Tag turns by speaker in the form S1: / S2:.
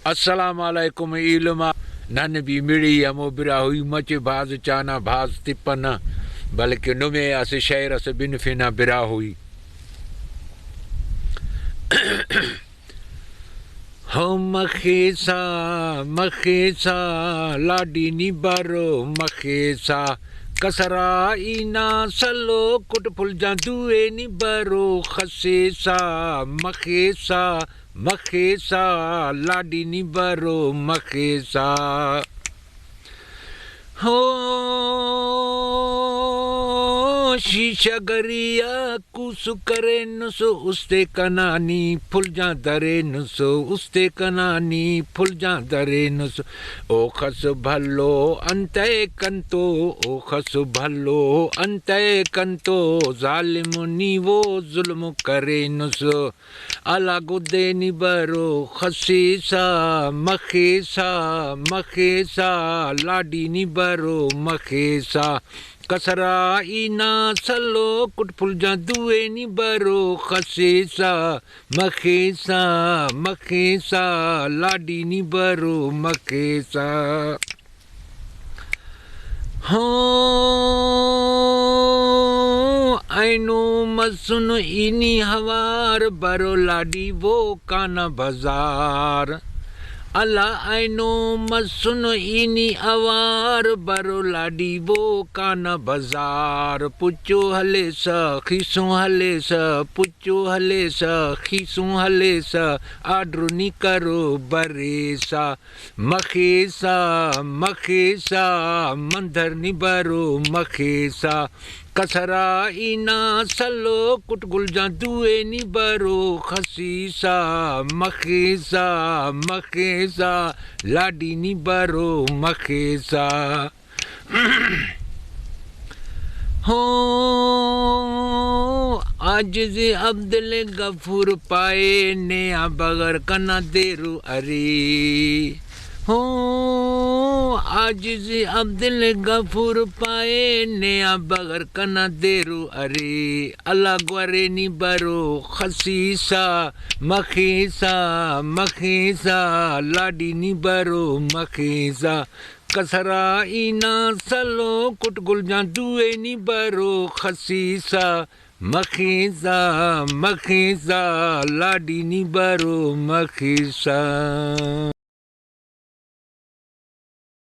S1: अस्सलामुअलैकुम इल्मा नन भी मिड़ी अमो बिरा हुई मच भाज चाना भाज तिपन बल्कि नुमे अस शहर से बिन फिना बिरा हुई हो मखेसा मखेसा लाडी निबारो मखेसा कसरा इना सलो कुट फुल जादुए निबारो खसेसा मखेसा मखेसा लाडी निबारो मखेसा हो शीशा गरिया कुसु करे नुसो उस्ते कनानी फुल जा दरे नुसो उस्ते कनानी फुल जा दरे नुसो ओ खस भलो अंतय कंतो ओ खस भलो अंतय कंतो जालिमुनी वो जुल्म करे नुसो अला गुदे निबरो खसीसा मखेसा मखेसा लाडी निबरो मखेसा कसरा इना सलो कुट फुल जादुए निबरो खसेसा मखेसा मखेसा लाडी निबरो मखेसा हो आइनो मसुन इनी हवार बरो लाडी वो काना बाजार अला आइनो मसुन इनी अवार बरो लाडी वो काना बाजार पुचो हले सा खीसू हले सा पुचो हले सा खीसू हले सा आड्रो नी करो बरेसा मखेसा मखेसा मंदर नी बरो मखेसा कसरा इना सलो कुट गुल जादुए नी बरो खसीसा मखेसा मखेसा लाडी नी बरो मखेसा हो आज जे अब्दुल गफूर पाए ने बगर कना देरु अरे हो आज जे अब्दुल गफूर पाए नया बगर कना देरु अरे अल्लाह ग्वारे नी बरो खसीसा मखेसा मखेसा लाडी नी बरो मखेसा कसरा इना सलो कुट गुल जादुए नी बरो खसीसा मखेसा मखेसा लाडी नी बरो मखेसा।